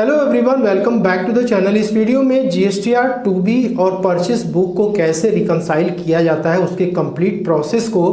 Hello everyone, welcome back to the channel. इस video में GSTR 2B और purchase book को कैसे रिकंसाइल किया जाता है उसके कंप्लीट प्रोसेस को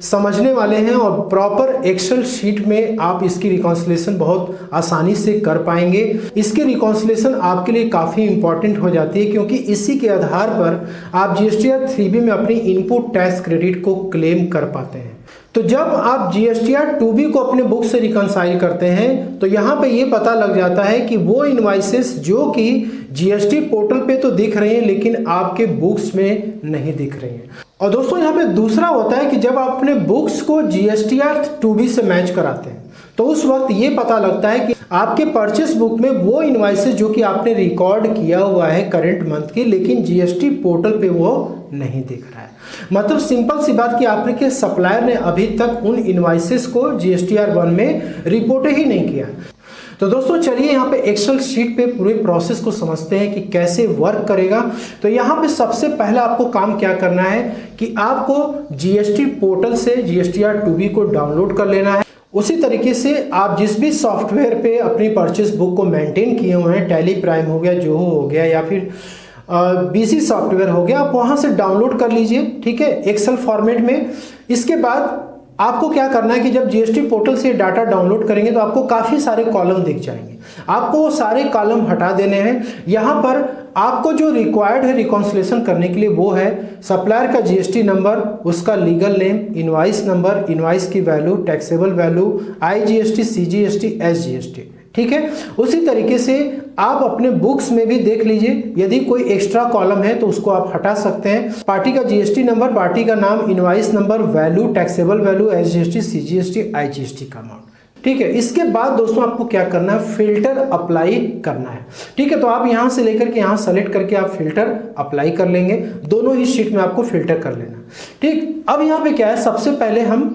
समझने वाले हैं और प्रॉपर एक्सेल शीट में आप इसकी रिकंसिलेशन बहुत आसानी से कर पाएंगे। इसकी रिकंसिलेशन आपके लिए काफ़ी इंपॉर्टेंट हो जाती है क्योंकि इसी के आधार पर आप जीएसटीआर 3B में अपनी इनपुट टैक्स क्रेडिट को क्लेम कर पाते हैं। तो जब आप जीएसटीआर 2B को अपने बुक से रिकंसाइल करते हैं तो यहाँ पे ये पता लग जाता है कि वो इनवाइसेस जो कि जीएसटी पोर्टल पे तो दिख रहे हैं लेकिन आपके बुक्स में नहीं दिख रहे हैं। और दोस्तों यहाँ पे दूसरा होता है कि जब आप अपने बुक्स को जीएसटीआर 2B से मैच कराते हैं तो उस वक्त ये पता लगता है कि आपके परचेस बुक में वो इनवाइसेस जो कि आपने रिकॉर्ड किया हुआ है करंट मंथ की, लेकिन जीएसटी पोर्टल पे वो नहीं दिख रहा है। मतलब सिंपल सी बात कि आपके सप्लायर ने अभी तक उन इनवाइसेस को जीएसटीआर 1 में रिपोर्ट ही नहीं किया। तो दोस्तों चलिए यहाँ पे एक्सेल शीट पे पूरे प्रोसेस को समझते हैं कि कैसे वर्क करेगा। तो यहाँ पे सबसे पहला आपको काम क्या करना है कि आपको जीएसटी पोर्टल से जीएसटीआर 2B को डाउनलोड कर लेना है। उसी तरीके से आप जिस भी सॉफ्टवेयर पे अपनी परचेस बुक को मेंटेन किए हुए हैं, टैली प्राइम हो गया, जोहो हो गया या फिर बीसी सॉफ्टवेयर हो गया, आप वहां से डाउनलोड कर लीजिए, ठीक है, एक्सेल फॉर्मेट में। इसके बाद आपको क्या करना है कि जब जीएसटी पोर्टल से डाटा डाउनलोड करेंगे तो आपको काफ़ी सारे कॉलम दिख जाएंगे। आपको वो सारे कॉलम हटा देने हैं। यहाँ पर आपको जो रिक्वायर्ड है रिकॉन्सिलेशन करने के लिए वो है सप्लायर का जीएसटी नंबर, उसका legal name, invoice number, invoice की value, taxable value, IGST, CGST, SGST, ठीक है। उसी तरीके से आप अपने बुक्स में भी देख लीजिए, यदि कोई एक्स्ट्रा कॉलम है तो उसको आप हटा सकते हैं। पार्टी का जीएसटी नंबर, पार्टी का नाम, invoice number, value, taxable value, SGST, CGST, IGST का अमाउंट, ठीक है। इसके बाद दोस्तों आपको क्या करना है, फिल्टर अप्लाई करना है, ठीक है। तो आप यहां से लेकर के यहां सेलेक्ट करके आप फिल्टर अप्लाई कर लेंगे। दोनों ही शीट में आपको फिल्टर कर लेना, ठीक। अब यहाँ पे क्या है, सबसे पहले हम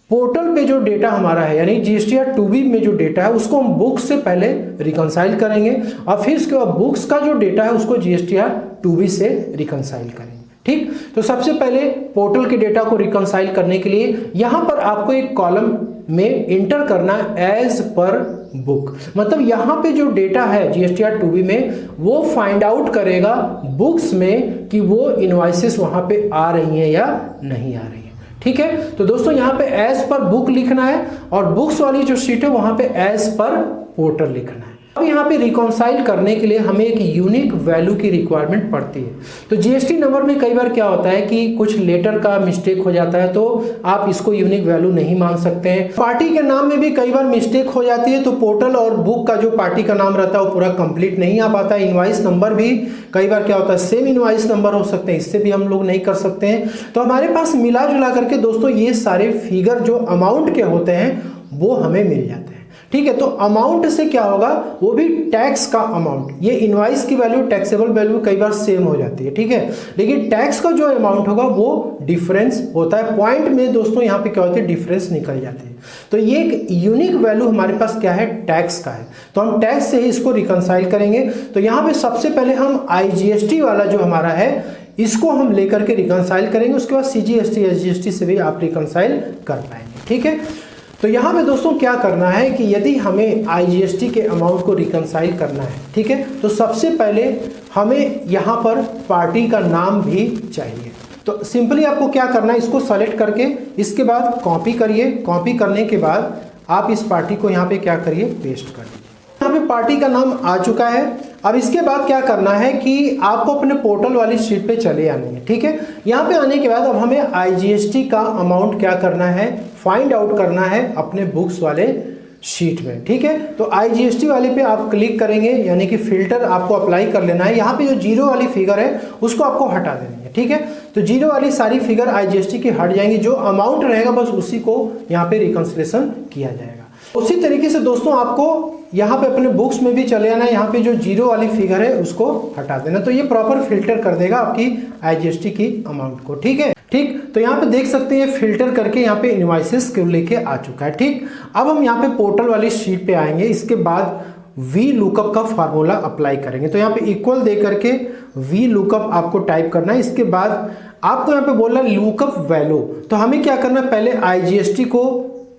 पोर्टल पे जो डेटा हमारा है यानी जीएसटीआर 2B में जो डेटा है उसको हम बुक्स से पहले रिकंसाइल करेंगे और फिर उसके बाद बुक्स का जो डेटा है उसको जीएसटीआर 2B से रिकंसाइल करेंगे, ठीक। तो सबसे पहले पोर्टल के डेटा को रिकंसाइल करने के लिए यहाँ पर आपको एक कॉलम में इंटर करना एज पर बुक। मतलब यहाँ पे जो डेटा है जीएसटीआर 2B में वो फाइंड आउट करेगा बुक्स में कि वो इनवाइसेस वहां पे आ रही हैं या नहीं आ रही है, ठीक है। तो दोस्तों यहाँ पे एज पर बुक लिखना है और बुक्स वाली जो शीट है वहां पे एज पर पोर्टल लिखना है। अब यहाँ पे रिकॉन्साइल करने के लिए हमें एक यूनिक वैल्यू की रिक्वायरमेंट पड़ती है। तो जीएसटी नंबर में कई बार क्या होता है कि कुछ लेटर का मिस्टेक हो जाता है तो आप इसको यूनिक वैल्यू नहीं मान सकते हैं। पार्टी के नाम में भी कई बार मिस्टेक हो जाती है तो पोर्टल और बुक का जो पार्टी का नाम रहता है वो पूरा कंप्लीट नहीं आ पाता है। इनवाइस नंबर भी कई बार क्या होता है, सेम इनवाइस नंबर हो सकते हैं, इससे भी हम लोग नहीं कर सकते हैं। तो हमारे पास मिला जुला करके दोस्तों ये सारे फिगर जो अमाउंट के होते हैं वो हमें मिल जाते हैं, ठीक है। तो अमाउंट से क्या होगा, वो भी टैक्स का अमाउंट, ये इनवाइस की वैल्यू, टैक्सेबल वैल्यू कई बार सेम हो जाती है, ठीक है, लेकिन टैक्स का जो अमाउंट होगा वो डिफरेंस होता है। पॉइंट में दोस्तों यहाँ पे क्या होती है, डिफरेंस निकल जाती है। तो ये एक यूनिक वैल्यू हमारे पास क्या है, टैक्स का है। तो हम टैक्स से ही इसको रिकंसाइल करेंगे। तो यहाँ पे सबसे पहले हम आईजीएसटी वाला जो हमारा है इसको हम लेकर के रिकंसाइल करेंगे, उसके बाद सीजीएसटी, एसजीएसटी से भी आप रिकंसाइल कर पाएंगे, ठीक है। तो यहाँ पे दोस्तों क्या करना है कि यदि हमें आईजीएसटी के अमाउंट को रिकंसाइल करना है, ठीक है, तो सबसे पहले हमें यहाँ पर पार्टी का नाम भी चाहिए। तो सिंपली आपको क्या करना है, इसको सेलेक्ट करके इसके बाद कॉपी करिए। कॉपी करने के बाद आप इस पार्टी को यहाँ पे क्या करिए, पेस्ट कर दीजिए। यहाँ पे पार्टी का नाम आ चुका है। अब इसके बाद क्या करना है कि आपको अपने पोर्टल वाली शीट पे चले आनी है, ठीक है। यहाँ पे आने के बाद अब हमें आईजीएसटी का अमाउंट क्या करना है, फाइंड आउट करना है अपने बुक्स वाले शीट में, ठीक है। तो आईजीएसटी वाले पे आप क्लिक करेंगे यानी कि फिल्टर आपको अप्लाई कर लेना है। यहाँ पे जो जीरो वाली फिगर है उसको आपको हटा देनी है, ठीक है। तो जीरो वाली सारी फिगर आईजीएसटी की हट जाएंगी, जो अमाउंट रहेगा बस उसी को यहाँ पे रिकंसिलेशन किया जाएगा। उसी तरीके से दोस्तों आपको यहाँ पे अपने बुक्स में भी चले आना है, यहाँ पे जो जीरो वाली फिगर है उसको हटा देना। तो ये प्रॉपर फिल्टर कर देगा आपकी आईजीएसटी की अमाउंट को, ठीक है, ठीक। तो यहाँ पे देख सकते हैं फिल्टर करके यहाँ पे इनवाइसेस को लेके आ चुका है, ठीक। अब हम यहाँ पे पोर्टल वाली शीट पे आएंगे। इसके बाद वी लुकअप का फार्मूला अप्लाई करेंगे। तो यहाँ पे इक्वल दे करके वी लुकअप आपको टाइप करना है। इसके बाद आपको यहाँ पे बोलना लुकअप वैल्यू। तो हमें क्या करना है, पहले आईजीएसटी को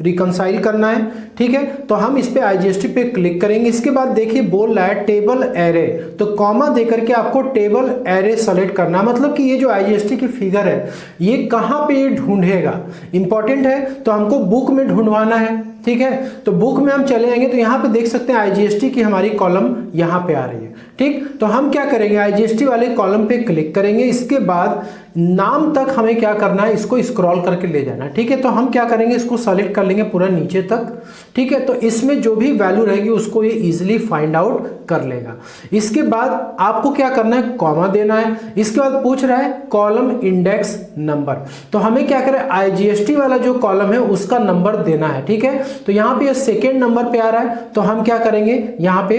रिकंसाइल करना है, ठीक है। तो हम इस पे IGST पे क्लिक करेंगे। इसके बाद देखिए बोल रहा है टेबल एरे, तो कॉमा देकर के आपको टेबल एरे सेलेक्ट करना, मतलब कि ये जो IGST की फिगर है ये कहाँ पे ढूंढेगा, इंपॉर्टेंट है। तो हमको बुक में ढूंढवाना है, ठीक है। तो बुक में हम चले आएंगे तो यहाँ पे देख सकते हैं IGST की हमारी कॉलम यहाँ पे आ रही है, ठीक। तो हम क्या करेंगे, IGST वाले कॉलम पे क्लिक करेंगे। इसके बाद नाम तक हमें क्या करना है, इसको स्क्रॉल करके ले जाना है, ठीक है। तो हम क्या करेंगे, इसको सेलेक्ट कर लेंगे पूरा नीचे तक, ठीक है। तो इसमें जो भी वैल्यू रहेगी उसको ये इजीली फाइंड आउट कर लेगा। इसके बाद आपको क्या करना है, कॉमा देना है। इसके बाद पूछ रहा है कॉलम इंडेक्स नंबर, तो हमें क्या करें, IGST वाला जो कॉलम है उसका नंबर देना है, ठीक है। तो यहाँ पे सेकेंड नंबर पे आ रहा है, तो हम क्या करेंगे, यहाँ पे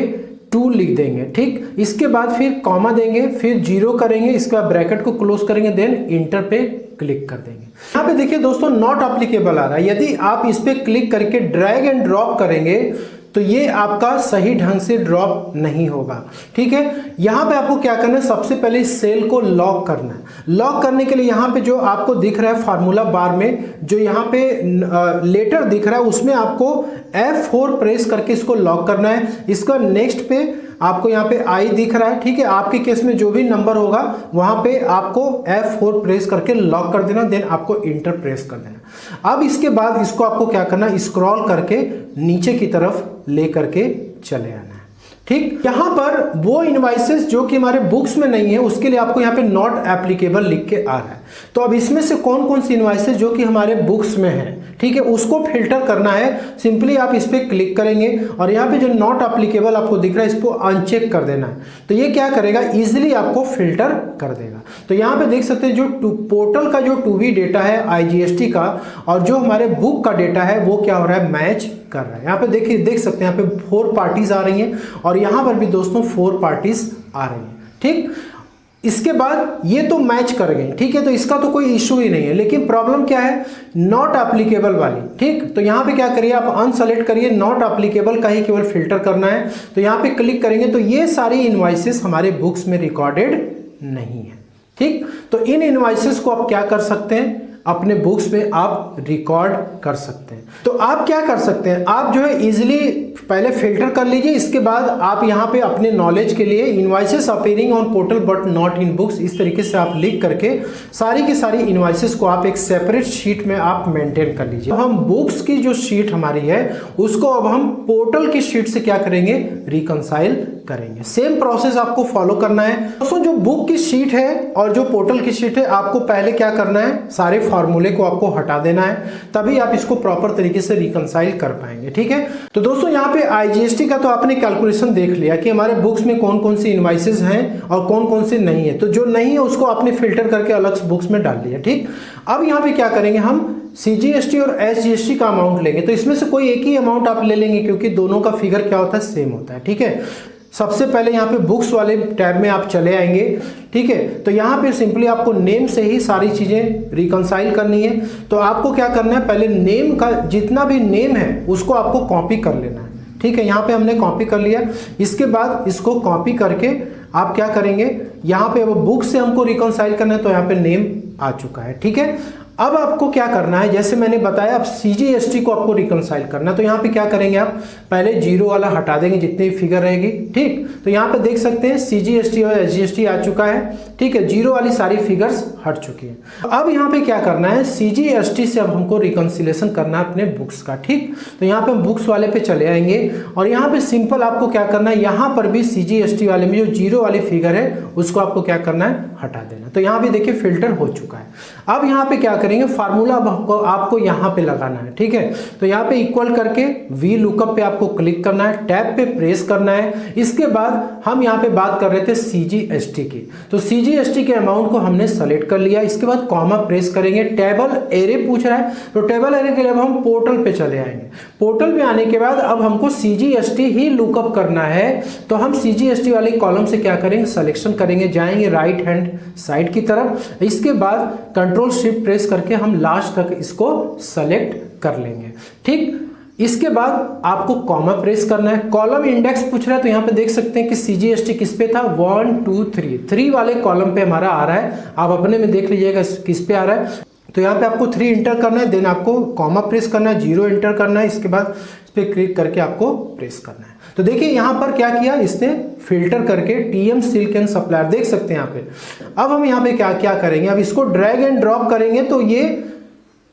2 लिख देंगे, ठीक। इसके बाद फिर कॉमा देंगे, फिर 0 करेंगे, इसके बाद ब्रैकेट को क्लोज करेंगे, देन इंटर पे क्लिक कर देंगे। यहाँ पे देखिए दोस्तों नॉट एप्लीकेबल आ रहा है। यदि आप इस पे क्लिक करके ड्रैग एंड ड्रॉप करेंगे तो ये आपका सही ढंग से ड्रॉप नहीं होगा, ठीक है। यहाँ पे आपको क्या करना है, सबसे पहले इस सेल को लॉक करना है। लॉक करने के लिए यहाँ पे जो आपको दिख रहा है फार्मूला बार में जो यहाँ पे लेटर दिख रहा है उसमें आपको F4 प्रेस करके इसको लॉक करना है। इसका नेक्स्ट पे आपको यहाँ पे I दिख रहा है, ठीक है। आपके केस में जो भी नंबर होगा वहां पे आपको F4 प्रेस करके लॉक कर देना, देन आपको इंटर प्रेस कर देना। अब इसके बाद इसको आपको क्या करना, स्क्रॉल करके नीचे की तरफ ले करके चले आना है, ठीक। यहां पर वो इनवाइसेस जो कि हमारे बुक्स में नहीं है उसके लिए आपको यहाँ पे नॉट एप्लीकेबल लिख के आ रहा है। तो अब इसमें से कौन कौन सी इनवाइसेस जो कि हमारे बुक्स में है, ठीक है, उसको फिल्टर करना है। सिंपली आप इस पे क्लिक करेंगे और यहाँ पे जो नॉट एप्लीकेबल आपको दिख रहा है इसको अनचेक कर देना है। तो ये क्या करेगा, इजीली आपको फिल्टर कर देगा। तो यहाँ पे देख सकते हैं जो पोर्टल का जो 2B डेटा है IGST का और जो हमारे बुक का डेटा है वो क्या हो रहा है, मैच कर रहा है। यहाँ पे देखिए देख सकते हैं यहाँ पे 4 पार्टीज आ रही हैं और यहाँ पर भी दोस्तों 4 पार्टीज आ रही हैं, ठीक। इसके बाद ये तो मैच कर गए, ठीक है। तो इसका तो कोई इशू ही नहीं है, लेकिन प्रॉब्लम क्या है, नॉट एप्लीकेबल वाली, ठीक। तो यहाँ पे क्या करिए, आप अनसेलेक्ट करिए, नॉट एप्लीकेबल का ही केवल फिल्टर करना है। तो यहाँ पे क्लिक करेंगे तो ये सारी इनवाइसेस हमारे बुक्स में रिकॉर्डेड नहीं है, ठीक। तो इन इनवाइसेस को आप क्या कर सकते हैं, अपने बुक्स में आप रिकॉर्ड कर सकते हैं। तो आप क्या कर सकते हैं, आप जो है इजीली पहले फिल्टर कर लीजिए। इसके बाद आप यहाँ पे अपने नॉलेज के लिए invoices appearing on portal but not in books, इस तरीके से आप लिख करके सारी की सारी इनवाइसेस को आप एक सेपरेट शीट में आप मेंटेन कर लीजिए। हम बुक्स की जो शीट हमारी है उसको अब हम पोर्टल की शीट से क्या करेंगे, रिकंसाइल करेंगे। सेम प्रोसेस आपको फॉलो करना है दोस्तों। जो बुक की शीट है और जो पोर्टल की शीट है आपको पहले क्या करना है, सारे फॉर्मूले को आपको हटा देना है, तभी आप इसको प्रॉपर तरीके से रिकंसाइल कर पाएंगे, ठीक है। तो दोस्तों यहाँ पे IGST का तो आपने कैलकुलेशन देख लिया कि हमारे बुक्स में कौन कौन सी इनवाइसेस हैं और कौन कौन से नहीं है। तो जो नहीं है उसको आपने फिल्टर करके अलग बुक्स में डाल लिया, ठीक। अब यहाँ पे क्या करेंगे, हम CGST और SGST का अमाउंट लेंगे। तो इसमें से कोई एक ही अमाउंट आप ले लेंगे क्योंकि दोनों का फिगर क्या होता है, सेम होता है, ठीक है। सबसे पहले यहाँ पे बुक्स वाले टैब में आप चले आएंगे, ठीक है। तो यहाँ पे सिंपली आपको नेम से ही सारी चीजें रिकंसाइल करनी है। तो आपको क्या करना है, पहले नेम का जितना भी नेम है उसको आपको कॉपी कर लेना है, ठीक है। यहाँ पे हमने कॉपी कर लिया। इसके बाद इसको कॉपी करके आप क्या करेंगे, यहाँ पे अब बुक से हमको रिकंसाइल करना है तो यहाँ पे नेम आ चुका है, ठीक है। अब आपको क्या करना है, जैसे मैंने बताया अब CGST को आपको रिकंसाइल करना है। तो यहाँ पे क्या करेंगे, आप पहले 0 वाला हटा देंगे जितनी फिगर रहेगी, ठीक। तो यहाँ पे देख सकते हैं CGST और SGST आ चुका है, ठीक है। 0 वाली सारी फिगर्स हट चुकी है। अब यहाँ पे क्या करना है, CGST से अब हमको रिकंसिलेशन करना है अपने बुक्स का, ठीक। तो यहाँ पे हम बुक्स वाले पे चले आएंगे और यहाँ पे सिंपल आपको क्या करना है, यहाँ पर भी CGST वाले में जो 0 वाली फिगर है उसको आपको क्या करना है, हटा देना। तो यहाँ पे देखिए फिल्टर हो चुका है। अब यहाँ पे क्या करेंगे, फार्मूला आपको यहाँ पे लगाना है, ठीक है। तो यहाँ पे इक्वल करके V लुकअप पे आपको क्लिक करना है, टैब पे प्रेस करना है। इसके बाद हम यहाँ पे बात कर रहे थे CGST की, तो CGST के अमाउंट को हमने सेलेक्ट कर लिया। इसके बाद कॉमा प्रेस करेंगे, टेबल एरे पूछ रहा है तो टेबल एरे के लिए अब हम पोर्टल पे चले आएंगे। पोर्टल पे आने के बाद अब हमको CGST ही लुकअप करना है। तो हम CGST वाले कॉलम से क्या करेंगे, सिलेक्शन करेंगे, जाएंगे राइट हैंड साइड की तरफ। इसके बाद कंट्रोल शिफ्ट प्रेस करके हम लास्ट तक इसको सेलेक्ट कर लेंगे, ठीक। इसके बाद आपको कॉमा प्रेस करना है। कॉलम इंडेक्स पूछ रहा है तो यहाँ पे देख सकते हैं कि CGST किस पे था, 1 2 3 वाले कॉलम पे हमारा आ रहा है। आप अपने में देख लीजिएगा किस पे आ रहा है। तो यहाँ पे आपको 3 इंटर करना है, देन आपको कॉमा प्रेस करना है, 0 इंटर करना है, इसके बाद इस पर क्लिक करके आपको प्रेस करना है। तो देखिए यहाँ पर क्या किया इसने, फिल्टर करके टीएम सिल्क एंड सप्लायर देख सकते हैं यहाँ पे। अब हम यहाँ पे क्या क्या करेंगे, अब इसको ड्रैग एंड ड्रॉप करेंगे तो ये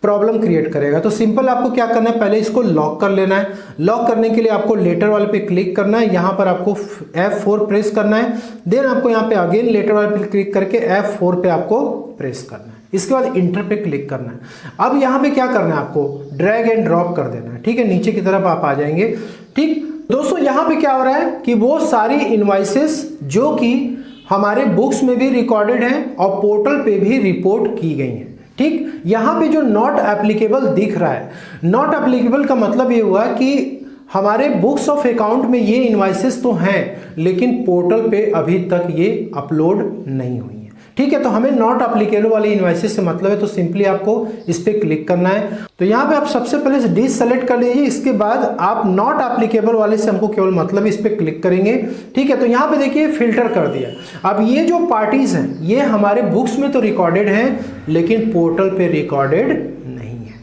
प्रॉब्लम क्रिएट करेगा। तो सिंपल आपको क्या करना है, पहले इसको लॉक कर लेना है। लॉक करने के लिए आपको लेटर वाले पे क्लिक करना है, यहाँ पर आपको F4 प्रेस करना है, देन आपको यहाँ पे अगेन लेटर वाले पे क्लिक करके F4 पे आपको प्रेस करना है, इसके बाद इंटर पे क्लिक करना है। अब यहाँ पे क्या करना है, आपको ड्रैग एंड ड्रॉप कर देना है, ठीक है, नीचे की तरफ आप आ जाएंगे। ठीक दोस्तों, यहाँ पे क्या हो रहा है कि वो सारी इनवॉइसेस जो कि हमारे बुक्स में भी रिकॉर्डेड हैं और पोर्टल पे भी रिपोर्ट की गई हैं। ठीक, यहाँ पे जो नॉट एप्लीकेबल दिख रहा है, नॉट एप्लीकेबल का मतलब ये हुआ कि हमारे बुक्स ऑफ अकाउंट में ये इनवॉइसेस तो हैं लेकिन पोर्टल पे अभी तक ये अपलोड नहीं हुई है। ठीक है, तो हमें नॉट एप्लीकेबल वाली इनवॉइसेस से मतलब है, तो सिंपली आपको इस पे क्लिक करना है। तो यहाँ पे आप सबसे पहले डिस सेलेक्ट कर लीजिए, इसके बाद आप नॉट एप्लीकेबल वाले से हमको केवल मतलब इस पे क्लिक करेंगे। ठीक है, तो यहाँ पे देखिए फिल्टर कर दिया। अब ये जो पार्टीज हैं ये हमारे बुक्स में तो रिकॉर्डेड हैं लेकिन पोर्टल पे रिकॉर्डेड नहीं है।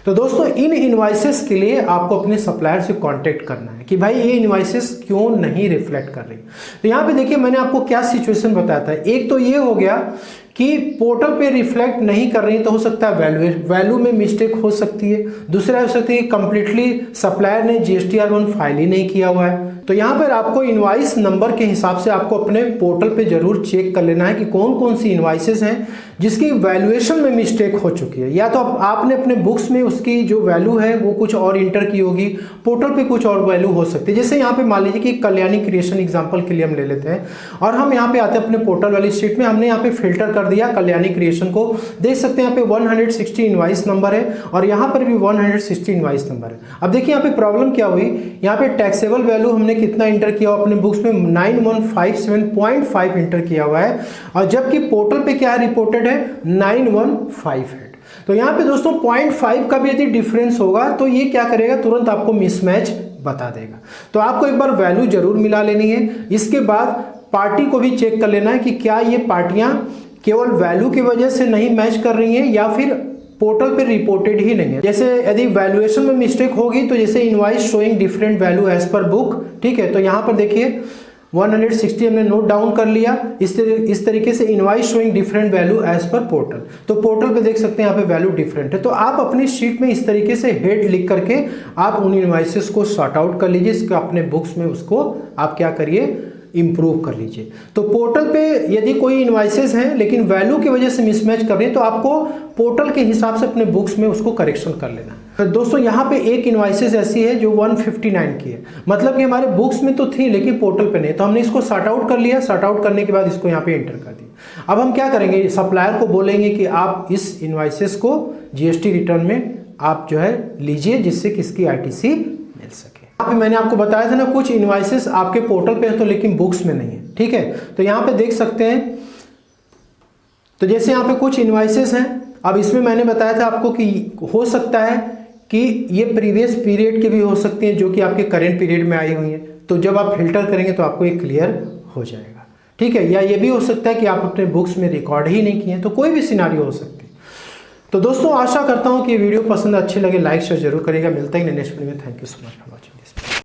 तो दोस्तों, इन इनवॉइसेस के लिए आपको अपने सप्लायर से कांटेक्ट करना है कि भाई ये इनवॉइसेस क्यों नहीं रिफ्लेक्ट कर रही। तो यहाँ पे देखिए मैंने आपको क्या सिचुएशन बताया था। एक तो ये हो गया कि पोर्टल पे रिफ्लेक्ट नहीं कर रही, तो हो सकता है वैल्यू में मिस्टेक हो सकती है। दूसरा हो सकती है कंप्लीटली सप्लायर ने GSTR1 फाइल ही नहीं किया हुआ है। तो यहाँ पर आपको इनवॉइस नंबर के हिसाब से आपको अपने पोर्टल पे जरूर चेक कर लेना है कि कौन कौन सी इनवॉइसेस हैं जिसकी वैल्यूएशन में मिस्टेक हो चुकी है, या तो आपने अपने बुक्स में उसकी जो वैल्यू है वो कुछ और इंटर की होगी, पोर्टल पे कुछ और वैल्यू हो सकती है। जैसे यहाँ पे मान लीजिए कि कल्याणी क्रिएशन एग्जांपल के लिए हम ले लेते हैं और हम यहाँ पे आते हैं अपने पोर्टल वाली शीट में, हमने यहाँ पे फिल्टर कर दिया कल्याणी क्रिएशन को। देख सकते हैं यहाँ पे 160 इनवॉइस नंबर है और यहाँ पर भी 160 इनवॉइस नंबर है। अब देखिए यहाँ पे प्रॉब्लम क्या हुई, यहाँ पे टैक्सेबल वैल्यू हमने कितना इंटर किया अपने बुक्स में 9157.5 इंटर किया हुआ है और जबकि पोर्टल पे क्या रिपोर्टेड है 9158। तो यहाँ पे दोस्तों 0.5 का भी यदि डिफरेंस होगा तो ये क्या करेगा, तुरंत आपको मिसमैच बता देगा। तो आपको एक बार वैल्यू जरूर मिला लेनी है। इसके बाद पार्टी को भी चेक कर लेना है कि क्या ये पार्टियां केवल वैल्यू की वजह से नहीं मैच कर रही हैं या फिर पोर्टल पे रिपोर्टेड ही नहीं है। जैसे यदि वैल्यूएशन में मिस्टेक होगी तो जैसे invoice showing different value as per book, ठीक है, तो यहाँ पर देखिए 160 हमने नोट डाउन कर लिया। इस तरीके से invoice showing different value as per portal, तो पोर्टल पे देख सकते हैं यहाँ पे वैल्यू डिफरेंट है। तो आप अपनी शीट में इस तरीके से हेड लिख करके आप उन इनवॉइसेस को सॉर्ट आउट कर लीजिए, इसके अपने बुक्स में उसको आप क्या करिए, इंप्रूव कर लीजिए। तो पोर्टल पे यदि कोई इनवॉइसेस हैं लेकिन वैल्यू की वजह से मिसमैच कर रहे हैं तो आपको पोर्टल के हिसाब से अपने बुक्स में उसको करेक्शन कर लेना। तो दोस्तों यहाँ पे एक इनवॉइसेस ऐसी है जो 159 की है, मतलब कि हमारे बुक्स में तो थी लेकिन पोर्टल पे नहीं, तो हमने इसको सॉर्ट आउट कर लिया। सॉर्ट आउट करने के बाद इसको यहाँ पे एंटर कर दिया। अब हम क्या करेंगे, सप्लायर को बोलेंगे कि आप इस इनवॉइसेस को GST रिटर्न में आप जो है लीजिए जिससे कि इसकी ITC मिल सके। यहाँ पे मैंने आपको बताया था ना, कुछ इनवॉइसेस आपके पोर्टल पे हैं तो लेकिन बुक्स में नहीं है, ठीक है। तो यहाँ पे देख सकते हैं, तो जैसे यहाँ पे कुछ इनवॉइसेस हैं। अब इसमें मैंने बताया था आपको कि हो सकता है कि ये प्रीवियस पीरियड के भी हो सकती हैं जो कि आपके करेंट पीरियड में आई हुई हैं। तो जब आप फिल्टर करेंगे तो आपको ये क्लियर हो जाएगा, ठीक है। या ये भी हो सकता है कि आप अपने बुक्स में रिकॉर्ड ही नहीं किए हैं, तो कोई भी सिनारियो हो सकती है। तो दोस्तों आशा करता हूँ कि वीडियो पसंद अच्छी लगे, लाइक शेयर जरूर करेगा। मिलता है नेक्स्ट वीडियो में। Thank you so much for watching this.